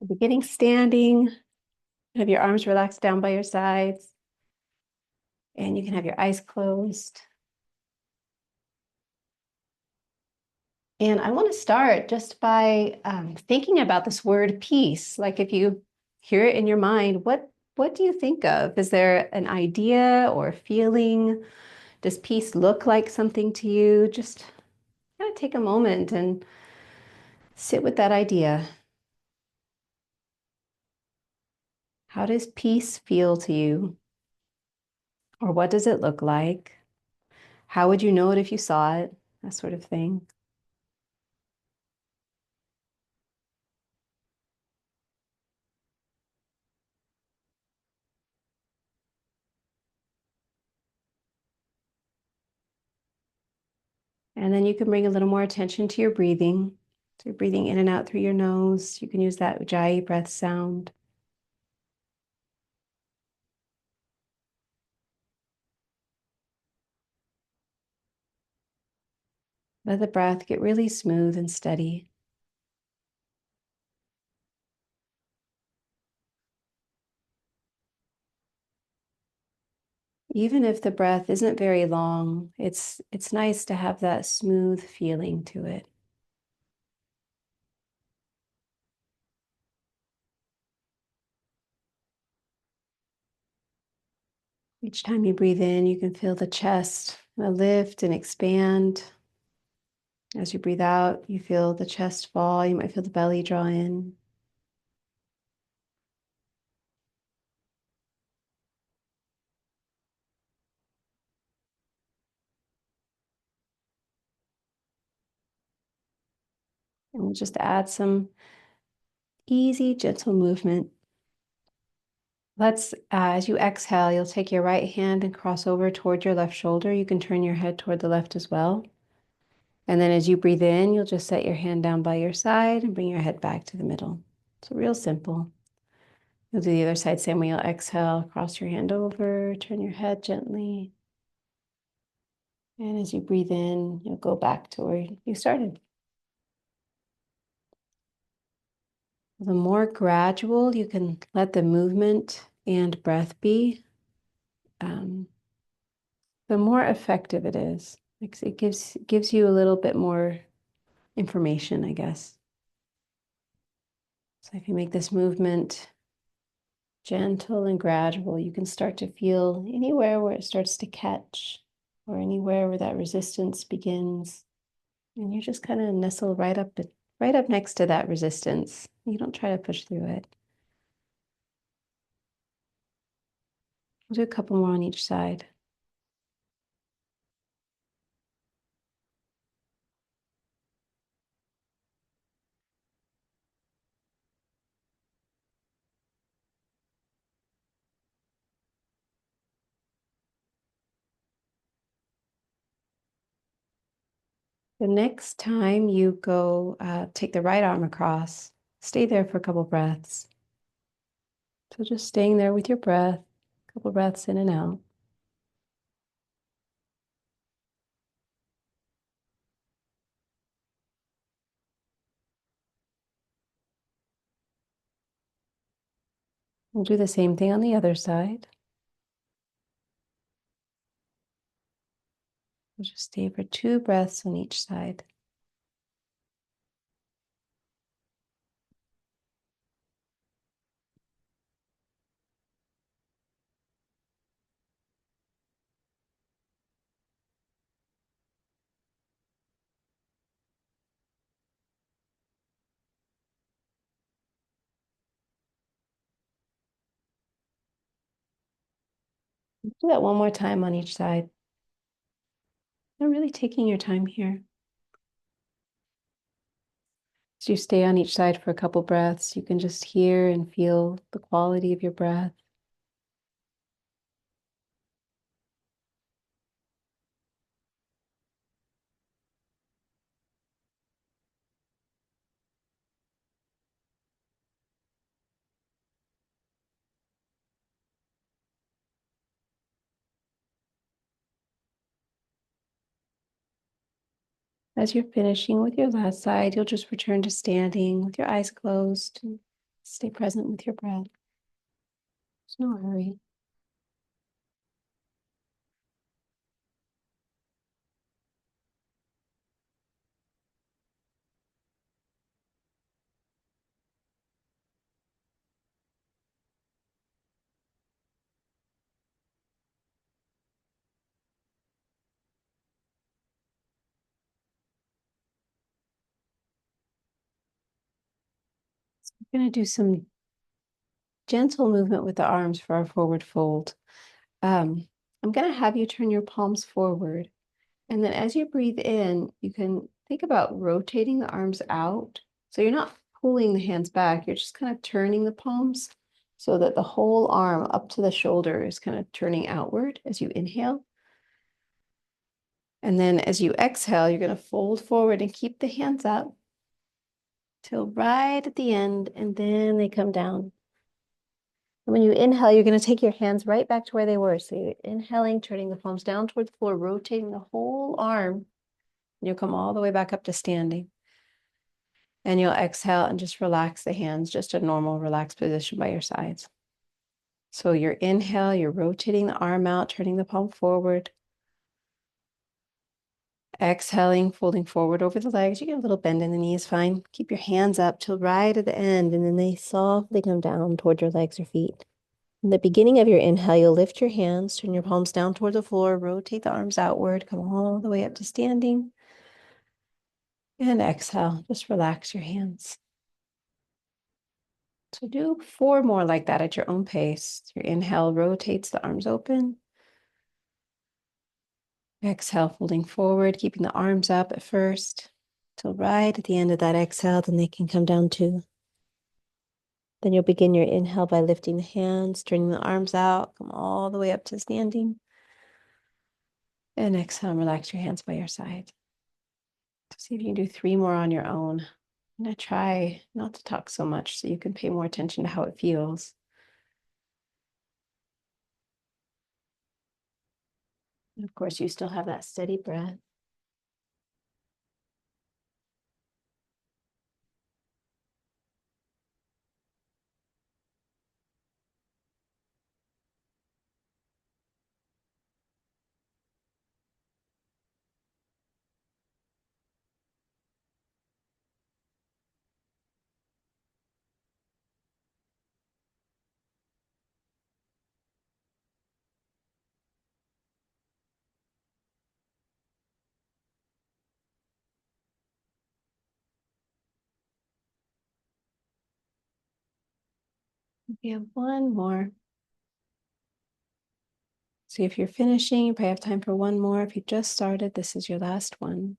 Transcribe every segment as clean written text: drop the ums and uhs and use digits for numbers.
Beginning standing, have your arms relaxed down by your sides, and you can have your eyes closed. And I want to start just by thinking about this word peace. Like if you hear it in your mind, what do you think of? Is there an idea or a feeling? Does peace look like something to you? Just kind of take a moment and sit with that idea. How does peace feel to you? Or what does it look like? How would you know it if you saw it? That sort of thing. And then you can bring a little more attention to your breathing. So you're breathing in and out through your nose. You can use that Ujjayi breath sound. Let the breath get really smooth and steady. Even if the breath isn't very long, it's nice to have that smooth feeling to it. Each time you breathe in, you can feel the chest lift and expand. As you breathe out, you feel the chest fall. You might feel the belly draw in. And we'll just add some easy, gentle movement. As you exhale, you'll take your right hand and cross over toward your left shoulder. You can turn your head toward the left as well. And then as you breathe in, you'll just set your hand down by your side and bring your head back to the middle. So real simple. You'll do the other side, same way. You'll exhale, cross your hand over, turn your head gently. And as you breathe in, you'll go back to where you started. The more gradual you can let the movement and breath be, um, the more effective it is. Like it gives you a little bit more information, I guess. So if you make this movement gentle and gradual, you can start to feel anywhere where it starts to catch or anywhere where that resistance begins. And you just kind of nestle right up next to that resistance. You don't try to push through it. We'll do a couple more on each side. The next time you go, take the right arm across, stay there for a couple breaths. So just staying there with your breath, a couple breaths in and out. We'll do the same thing on the other side. We'll just stay for 2 breaths on each side. Do that one more time on each side. And really taking your time here. As you stay on each side for a couple breaths, you can just hear and feel the quality of your breath. As you're finishing with your last side, you'll just return to standing with your eyes closed. Stay present with your breath. There's no hurry. We're going to do some gentle movement with the arms for our forward fold. I'm going to have you turn your palms forward. And then as you breathe in, you can think about rotating the arms out. So you're not pulling the hands back, you're just kind of turning the palms so that the whole arm up to the shoulder is kind of turning outward as you inhale. And then as you exhale, you're going to fold forward and keep the hands up till right at the end, and then they come down. And when you inhale, you're going to take your hands right back to where they were. So you're inhaling, turning the palms down toward the floor, rotating the whole arm. And you'll come all the way back up to standing. And you'll exhale and just relax the hands, just a normal relaxed position by your sides. So your inhale, you're rotating the arm out, turning the palm forward. Exhaling, folding forward over the legs. You get a little bend in the knees, fine. Keep your hands up till right at the end, and then they softly come down toward your legs or feet. In the beginning of your inhale, you'll lift your hands, turn your palms down toward the floor, rotate the arms outward, come all the way up to standing. And exhale, just relax your hands. So do 4 more like that at your own pace. Your inhale rotates the arms open. Exhale, folding forward, keeping the arms up at first, till right at the end of that exhale, then they can come down too. Then you'll begin your inhale by lifting the hands, turning the arms out, come all the way up to standing. And exhale, relax your hands by your side. See if you can do 3 more on your own. I'm going to try not to talk so much so you can pay more attention to how it feels. And of course, you still have that steady breath. We have 1 more. See if you're finishing, you probably have time for 1 more. If you just started, this is your last one.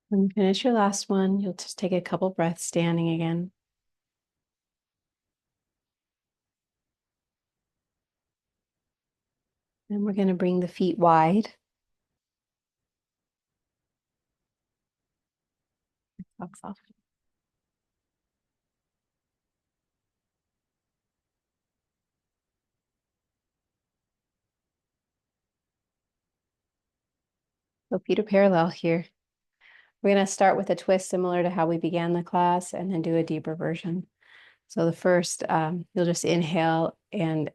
When you finish your last one, you'll just take a couple breaths standing again. And we're going to bring the feet wide. Socks off. So feet are parallel here. We're going to start with a twist similar to how we began the class and then do a deeper version. So the first, you'll just inhale and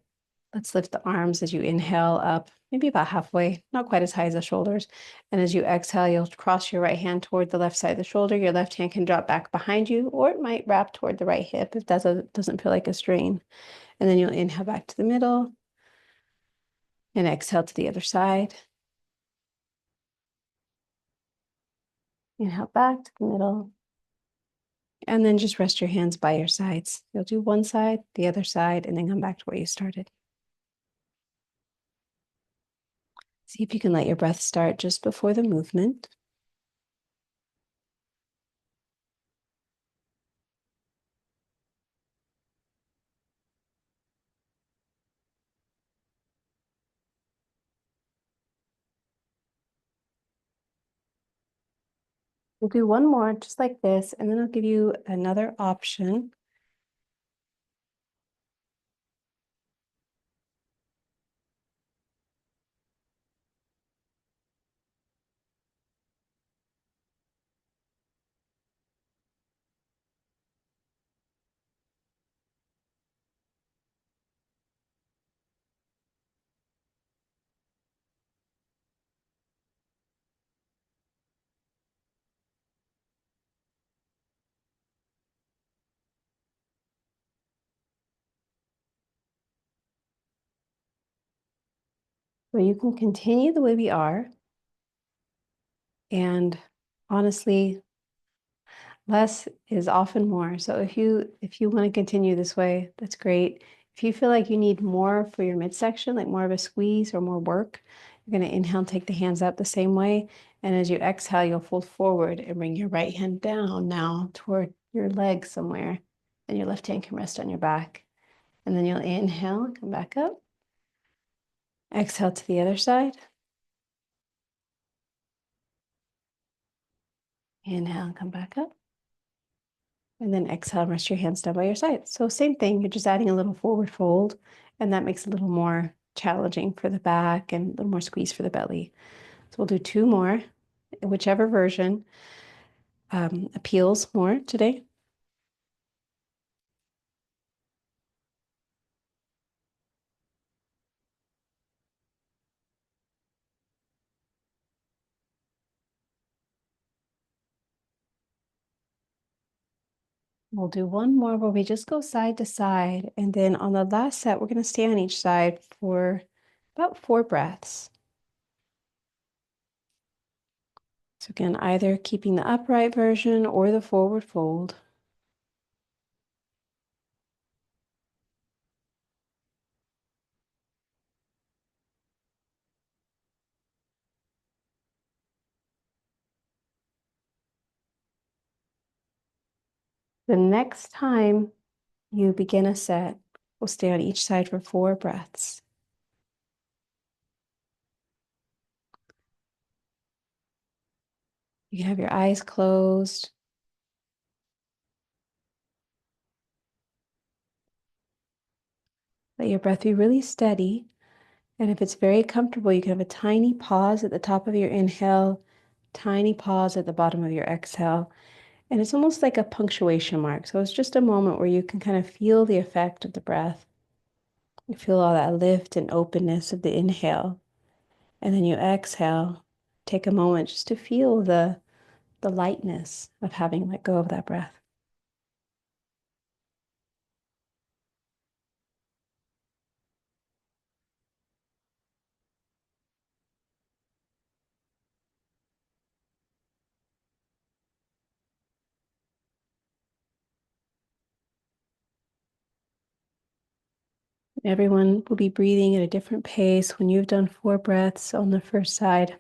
let's lift the arms as you inhale up, maybe about halfway, not quite as high as the shoulders. And as you exhale, you'll cross your right hand toward the left side of the shoulder. Your left hand can drop back behind you, or it might wrap toward the right hip if that doesn't feel like a strain. And then you'll inhale back to the middle and exhale to the other side. Inhale back to the middle. And then just rest your hands by your sides. You'll do one side, the other side, and then come back to where you started. See if you can let your breath start just before the movement. We'll do one more just like this, and then I'll give you another option. So you can continue the way we are. And honestly, less is often more. So if you want to continue this way, that's great. If you feel like you need more for your midsection, like more of a squeeze or more work, you're going to inhale and take the hands up the same way. And as you exhale, you'll fold forward and bring your right hand down now toward your leg somewhere. And your left hand can rest on your back. And then you'll inhale and come back up. Exhale to the other side. Inhale and come back up. And then exhale, rest your hands down by your side. So same thing, you're just adding a little forward fold, and that makes it a little more challenging for the back and a little more squeeze for the belly. So we'll do two more, whichever version appeals more today. We'll do one more where we just go side to side. And then on the last set, we're going to stay on each side for about 4 breaths. So again, either keeping the upright version or the forward fold. The next time you begin a set, we'll stay on each side for 4 breaths. You can have your eyes closed. Let your breath be really steady. And if it's very comfortable, you can have a tiny pause at the top of your inhale, tiny pause at the bottom of your exhale. And it's almost like a punctuation mark. So it's just a moment where you can kind of feel the effect of the breath. You feel all that lift and openness of the inhale. And then you exhale. Take a moment just to feel the lightness of having let go of that breath. Everyone will be breathing at a different pace. When you've done 4 breaths on the first side,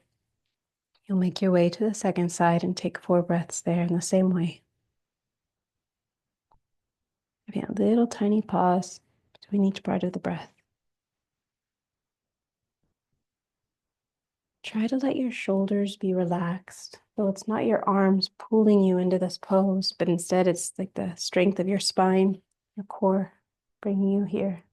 you'll make your way to the second side and take 4 breaths there in the same way. Having a little tiny pause between each part of the breath. Try to let your shoulders be relaxed. So it's not your arms pulling you into this pose, but instead it's like the strength of your spine, your core, bringing you here.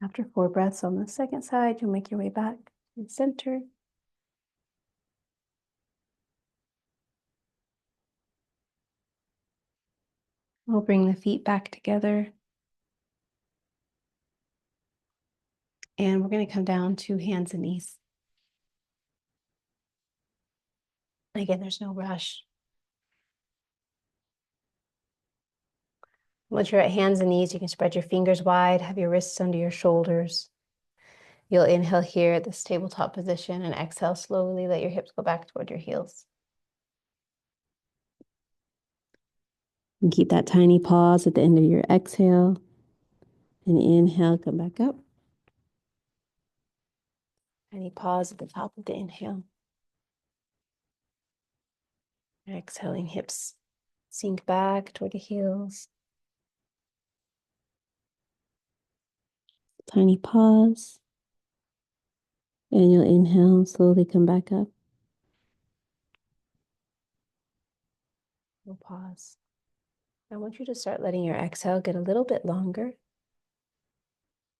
After 4 breaths on the second side, you'll make your way back to the center. We'll bring the feet back together. And we're going to come down to hands and knees. Again, there's no rush. Once you're at hands and knees, you can spread your fingers wide, have your wrists under your shoulders. You'll inhale here at this tabletop position and exhale slowly. Let your hips go back toward your heels. And keep that tiny pause at the end of your exhale. And inhale, come back up. Tiny pause at the top of the inhale. Exhaling, hips sink back toward the heels. Tiny pause. And you'll inhale, slowly come back up. We'll pause. I want you to start letting your exhale get a little bit longer.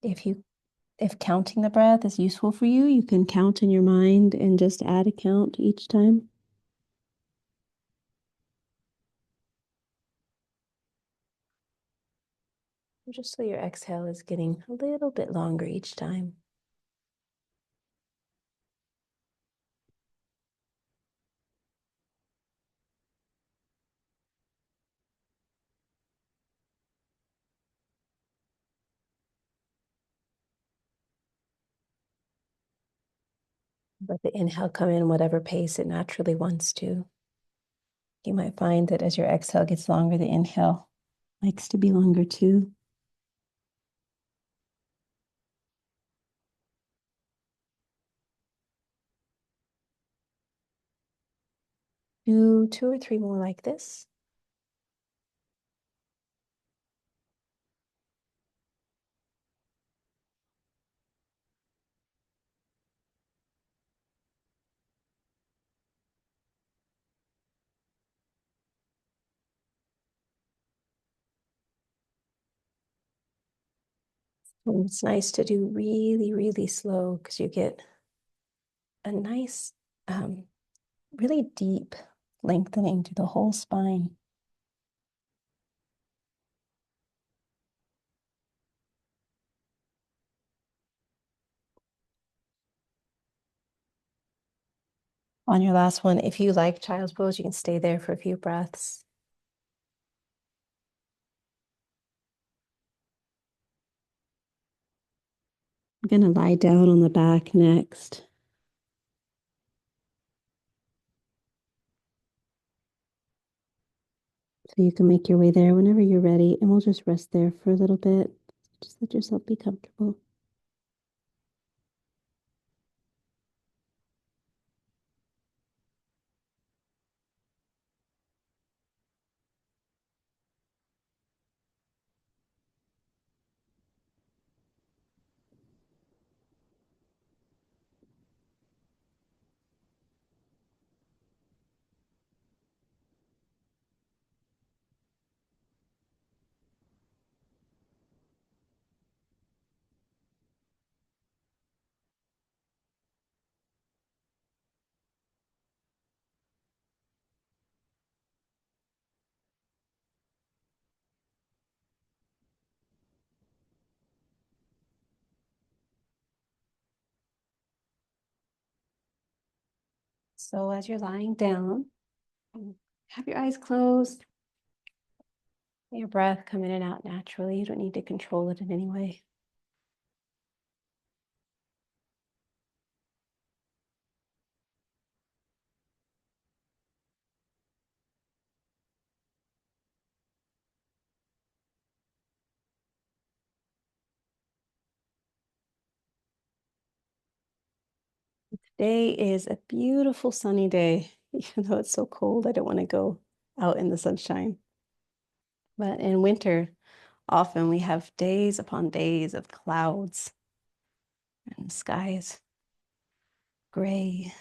If counting the breath is useful for you, you can count in your mind and just add a count each time. Just so your exhale is getting a little bit longer each time. Let the inhale come in whatever pace it naturally wants to. You might find that as your exhale gets longer, the inhale likes to be longer too. Do 2 or 3 more like this. And it's nice to do really, really slow because you get a nice, really deep lengthening to the whole spine. On your last one, if you like child's pose, you can stay there for a few breaths. I'm going to lie down on the back next. So you can make your way there whenever you're ready, and we'll just rest there for a little bit. Just let yourself be comfortable. So as you're lying down, have your eyes closed. Let your breath come in and out naturally. You don't need to control it in any way. Today is a beautiful sunny day, even though it's so cold. I don't want to go out in the sunshine. But in winter, often we have days upon days of clouds and skies gray.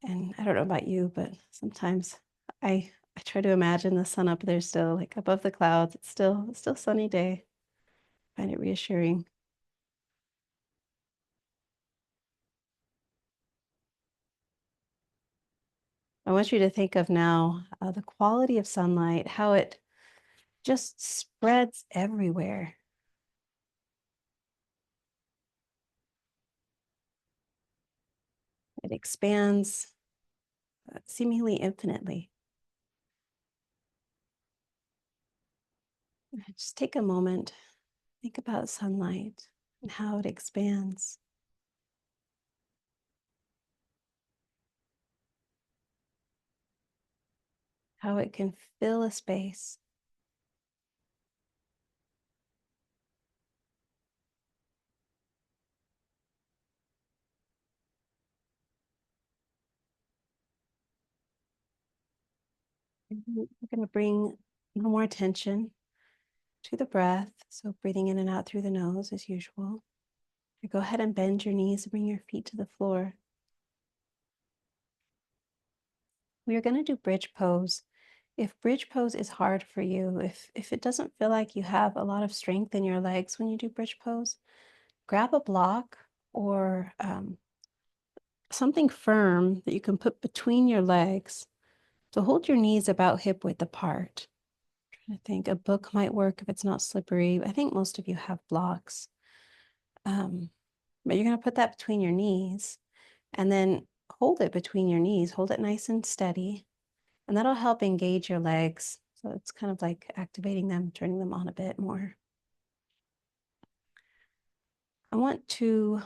And I don't know about you, but sometimes I try to imagine the sun up there still, like above the clouds. It's still sunny day. I find it reassuring. I want you to think of now the quality of sunlight, how it just spreads everywhere. It expands seemingly infinitely. Just take a moment Think about sunlight and how it expands, how it can fill a space. We're going to bring a little more attention to the breath. So breathing in and out through the nose as usual. You go ahead and bend your knees and bring your feet to the floor. We are going to do bridge pose. If bridge pose is hard for you, if it doesn't feel like you have a lot of strength in your legs when you do bridge pose, grab a block or something firm that you can put between your legs to hold your knees about hip width apart. I think a book might work if it's not slippery. I think most of you have blocks. But you're going to put that between your knees and then hold it between your knees. Hold it nice and steady. And that'll help engage your legs. So it's kind of like activating them, turning them on a bit more. I want to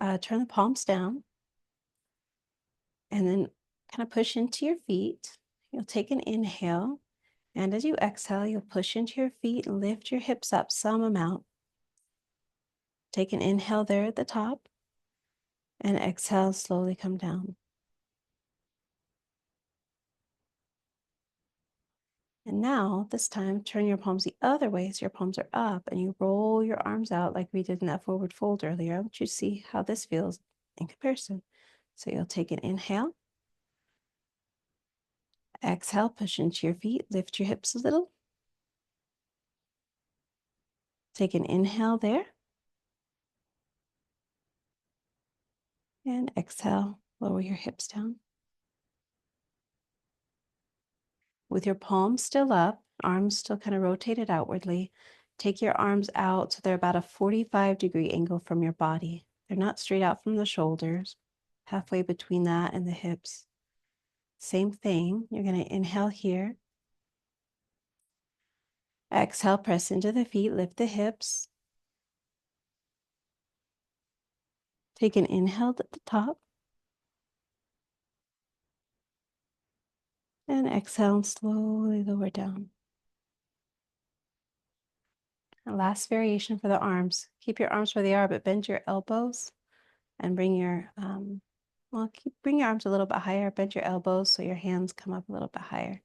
turn the palms down and then kind of push into your feet. You'll take an inhale. And as you exhale, you'll push into your feet and lift your hips up some amount. Take an inhale there at the top and exhale, slowly come down. And now, this time, turn your palms the other way so your palms are up and you roll your arms out like we did in that forward fold earlier. I want you to see how this feels in comparison. So you'll take an inhale. Exhale, push into your feet, lift your hips a little. Take an inhale there. And exhale, lower your hips down. With your palms still up, arms still kind of rotated outwardly, take your arms out so they're about a 45-degree angle from your body. They're not straight out from the shoulders, halfway between that and the hips. Same thing, you're going to inhale here. Exhale, press into the feet, lift the hips. Take an inhale at the top. And exhale and slowly lower down. And last variation for the arms. Keep your arms where they are, but bend your elbows and bring your, bring your arms a little bit higher, bend your elbows so your hands come up a little bit higher.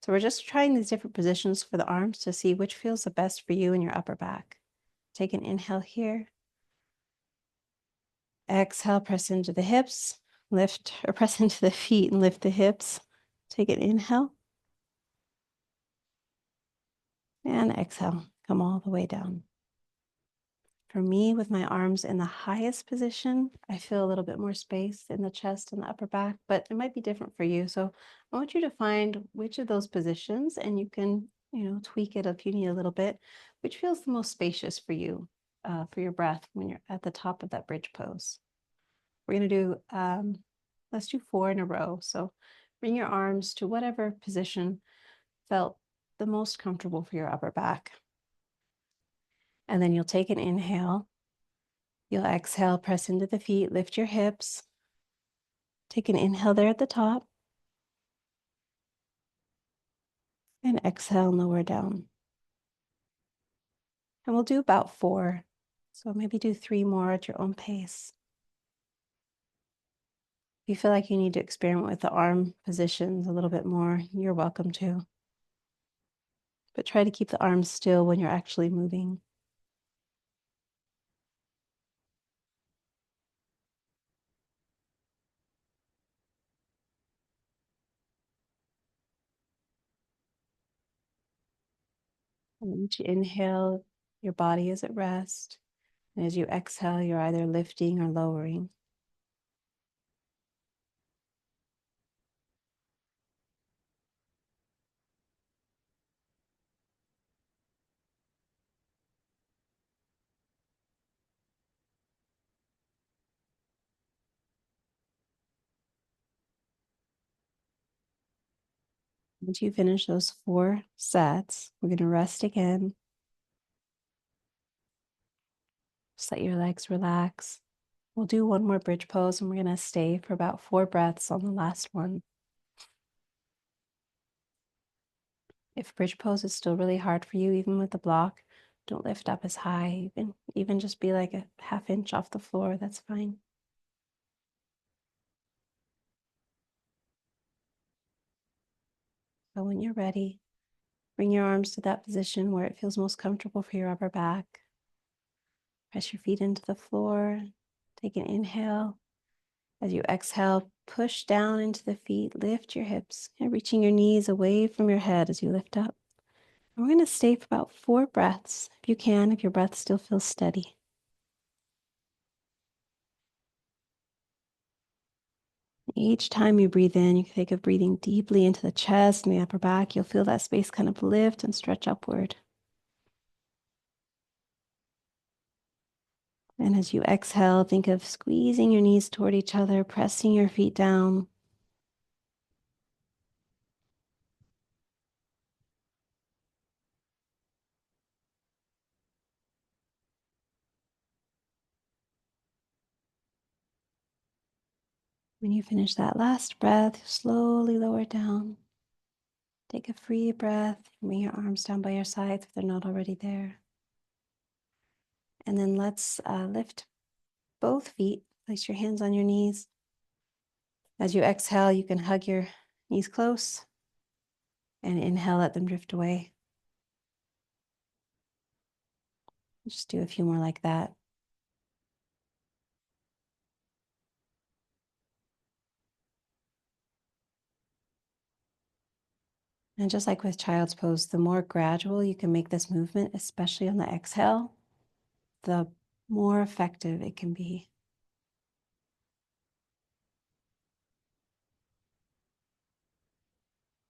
So we're just trying these different positions for the arms to see which feels the best for you in your upper back. Take an inhale here. Exhale, press into the hips, lift, or press into the feet and lift the hips. Take an inhale. And exhale, come all the way down. For me, with my arms in the highest position, I feel a little bit more space in the chest and the upper back, but it might be different for you. So I want you to find which of those positions, and you can, tweak it if you need a little bit, which feels the most spacious for you, for your breath when you're at the top of that bridge pose. We're going to do, let's do 4 in a row. So bring your arms to whatever position felt the most comfortable for your upper back. And then you'll take an inhale. You'll exhale, press into the feet, lift your hips. Take an inhale there at the top. And exhale, lower down. And we'll do about 4. So maybe do 3 more at your own pace. If you feel like you need to experiment with the arm positions a little bit more, you're welcome to. But try to keep the arms still when you're actually moving. And each inhale, your body is at rest. And as you exhale, you're either lifting or lowering. Once you finish those 4 sets, we're going to rest again. Just let your legs relax. We'll do one more bridge pose and we're going to stay for about 4 breaths on the last one. If bridge pose is still really hard for you, even with the block, don't lift up as high. Even just be like a ½ inch off the floor, that's fine. So when you're ready, bring your arms to that position where it feels most comfortable for your upper back. Press your feet into the floor. Take an inhale. As you exhale, push down into the feet, lift your hips, and reaching your knees away from your head as you lift up. And we're going to stay for about 4 breaths, if you can, if your breath still feels steady. Each time you breathe in, you can think of breathing deeply into the chest and the upper back. You'll feel that space kind of lift and stretch upward. And as you exhale, think of squeezing your knees toward each other, pressing your feet down. When you finish that last breath, slowly lower down. Take a free breath. Bring your arms down by your sides if they're not already there. And then let's lift both feet. Place your hands on your knees. As you exhale, you can hug your knees close and inhale, let them drift away. Just do a few more like that. And just like with child's pose, the more gradual you can make this movement, especially on the exhale, the more effective it can be.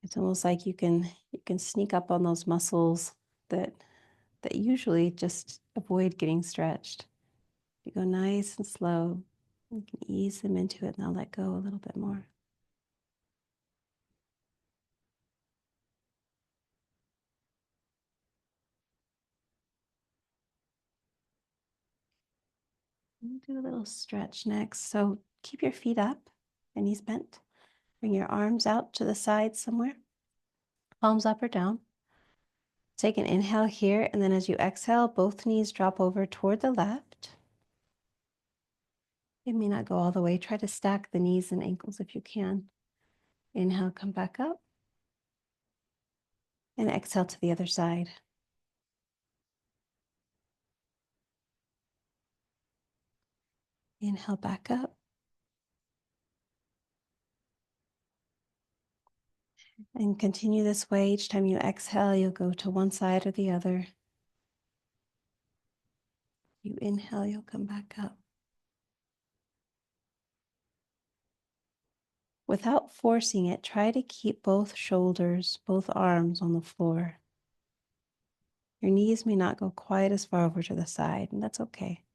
It's almost like you can sneak up on those muscles that usually just avoid getting stretched. You go nice and slow, you can ease them into it and they'll let go a little bit more. We'll do a little stretch next. So keep your feet up and knees bent. Bring your arms out to the side somewhere, palms up or down. Take an inhale here, and then as you exhale, both knees drop over toward the left. It may not go all the way. Try to stack the knees and ankles if you can. Inhale, come back up. And exhale to the other side. Inhale back up. And continue this way. Each time you exhale, you'll go to one side or the other. You inhale, you'll come back up. Without forcing it, try to keep both shoulders, both arms on the floor. Your knees may not go quite as far over to the side, and that's okay.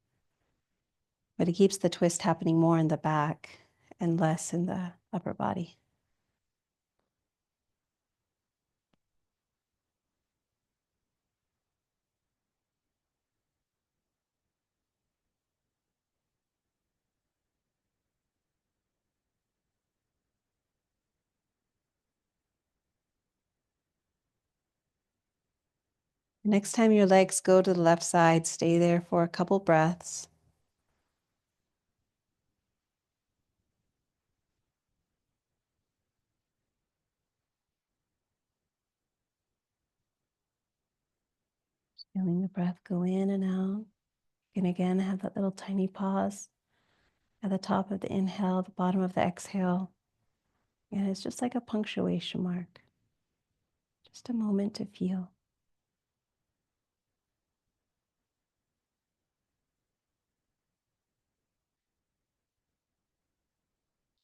But it keeps the twist happening more in the back and less in the upper body. Next time your legs go to the left side, stay there for a couple breaths. Feeling the breath go in and out. You can again have that little tiny pause at the top of the inhale, the bottom of the exhale. And it's just like a punctuation mark. Just a moment to feel.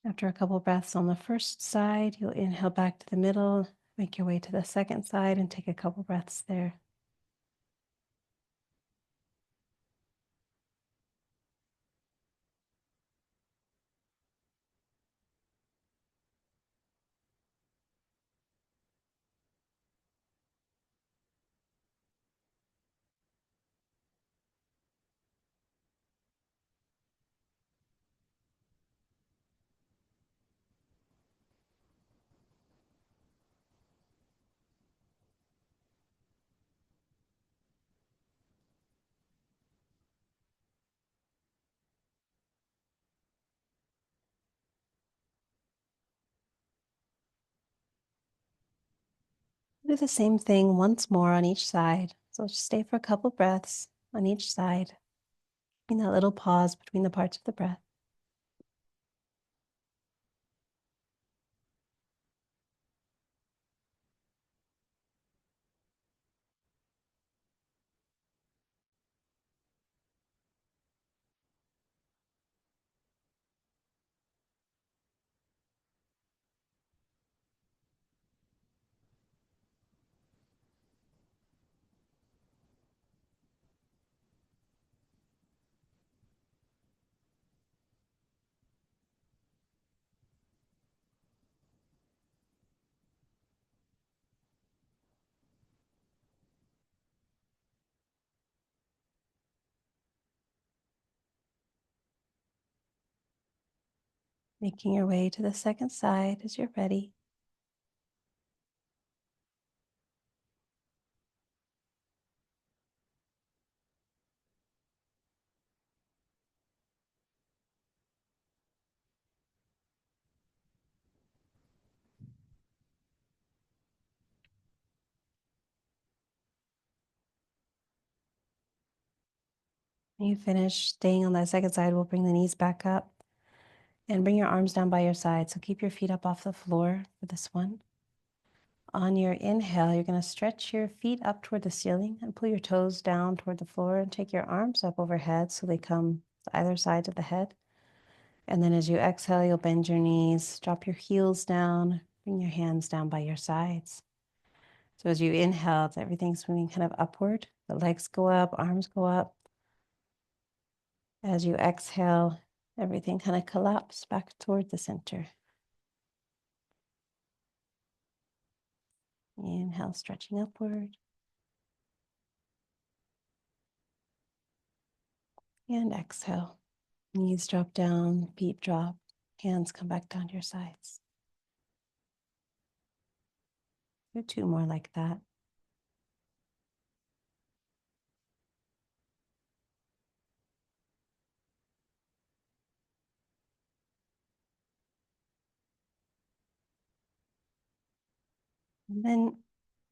After a couple breaths on the first side, you'll inhale back to the middle, make your way to the second side and take a couple breaths there. Do the same thing once more on each side. So just stay for a couple breaths on each side, in that little pause between the parts of the breath. Making your way to the second side as you're ready. When you finish staying on that second side, we'll bring the knees back up and bring your arms down by your side. So keep your feet up off the floor for this one. On your inhale, you're going to stretch your feet up toward the ceiling and pull your toes down toward the floor and take your arms up overhead so they come to either side of the head. And then as you exhale, you'll bend your knees, drop your heels down, bring your hands down by your sides. So as you inhale, everything's moving kind of upward. The legs go up, arms go up. As you exhale, everything kind of collapses back toward the center. Inhale, stretching upward. And exhale. Knees drop down, feet drop, hands come back down to your sides. Do two more like that. And then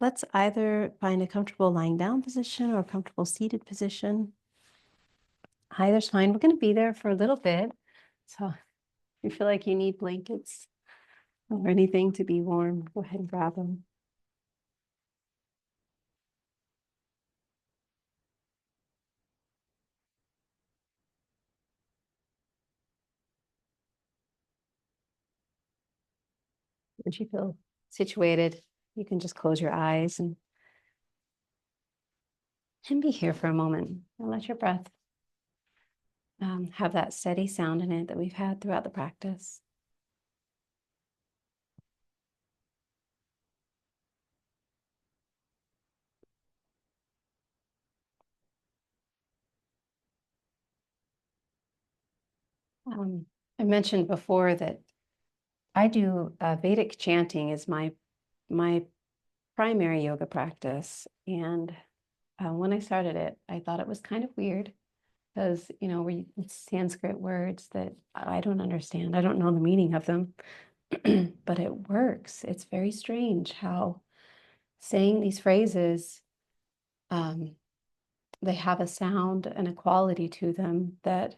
let's either find a comfortable lying down position or a comfortable seated position. Either's fine. We're going to be there for a little bit. So if you feel like you need blankets or anything to be warm, go ahead and grab them. Once you feel situated, you can just close your eyes and be here for a moment and let your breath have that steady sound in it that we've had throughout the practice. I mentioned before that I do Vedic chanting is my primary yoga practice, and when I started it, I thought it was kind of weird because it's Sanskrit words that I don't understand. I don't know the meaning of them, but it works. It's very strange how saying these phrases, they have a sound and a quality to them that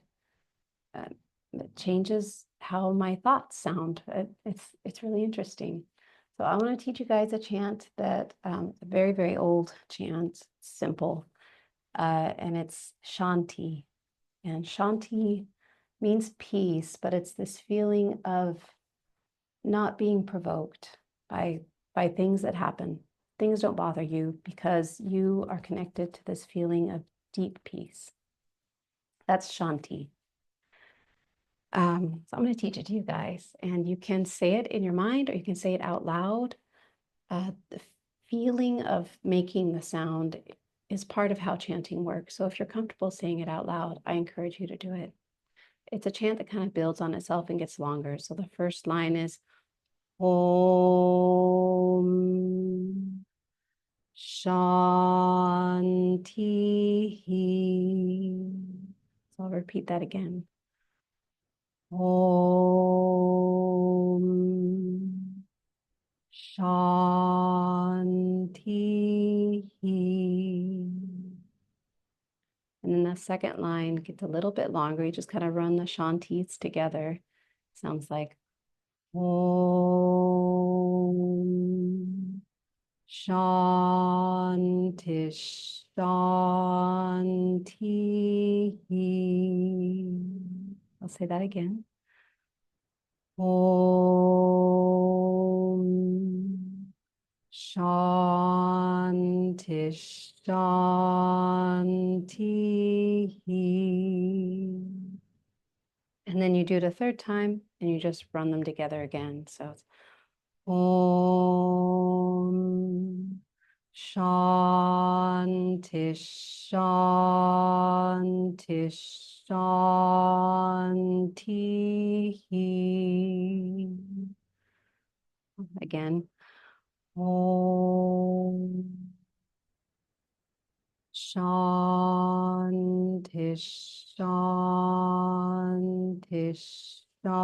uh, it changes how my thoughts sound. It's really interesting. So I want to teach you guys a chant that a very, very old chant, simple, and it's shanti. And shanti means peace, but it's this feeling of not being provoked by things that happen. Things don't bother you because you are connected to this feeling of deep peace. That's shanti. So I'm going to teach it to you guys, and you can say it in your mind or you can say it out loud. The feeling of making the sound is part of how chanting works. So if you're comfortable saying it out loud, I encourage you to do it. It's a chant that kind of builds on itself and gets longer. So the first line is Om Shanti. So I'll repeat that again. Om shanti. And then the second line gets a little bit longer. You just kind of run the shantis together. Sounds like Om Shanti Shanti. I'll say that again. Om Shanti Shanti. And then you do it a third time and you just run them together again. So it's Om Shanti Shanti Shanti. Again. Om Shanti Shanti Shanti.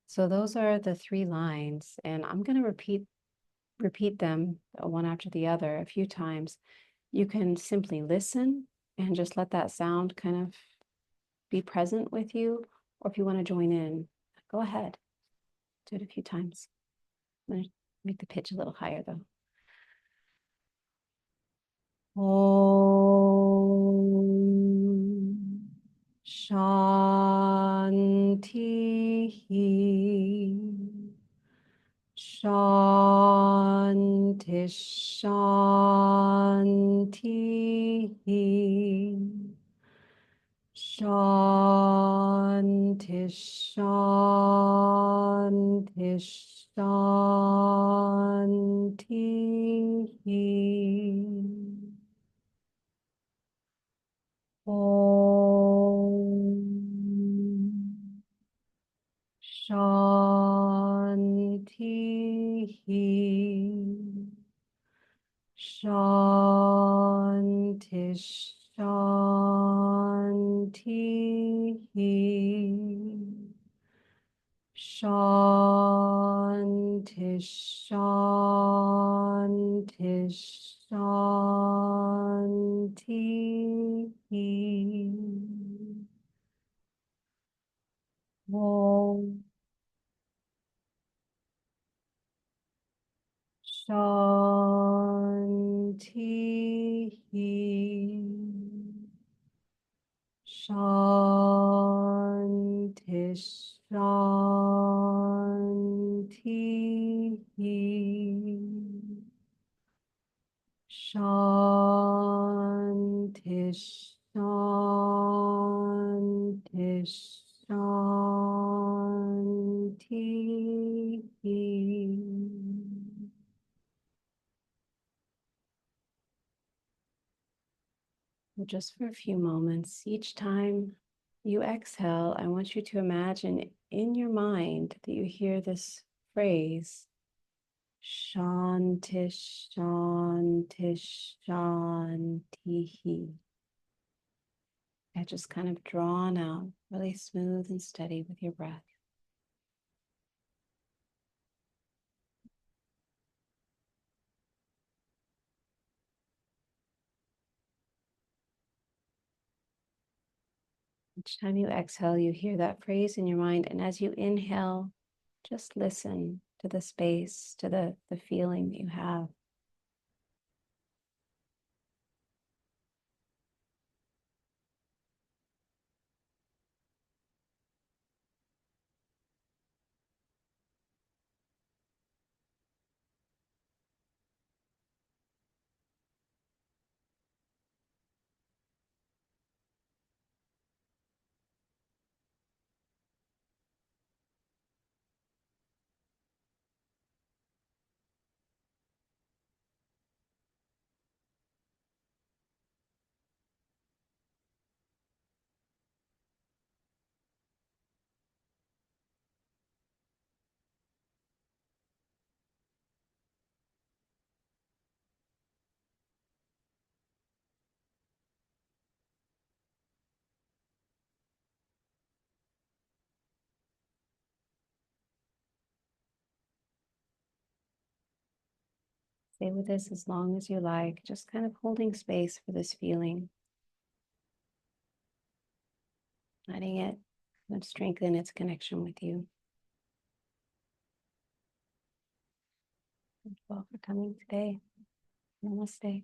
So those are the three lines, and I'm going to repeat them one after the other a few times. You can simply listen and just let that sound kind of be present with you, or if you want to join in, go ahead. Do it a few times. I'm going to make the pitch a little higher though. Om Shanti Shanti Shanti Shanti Shanti Shanti. Om Shanti Shanti Shanti Shanti Shanti Shanti. Om Shanti Shanti Shanti Shanti Shanti Shanti. Just for a few moments, each time you exhale, I want you to imagine in your mind that you hear this phrase, Shanti, Shanti, Shanti. And just kind of drawn out, really smooth and steady with your breath. Each time you exhale, you hear that phrase in your mind. And as you inhale, just listen to the space, to the feeling that you have. Stay with this as long as you like, just kind of holding space for this feeling, letting it strengthen its connection with you. Thank you all for coming today. Namaste.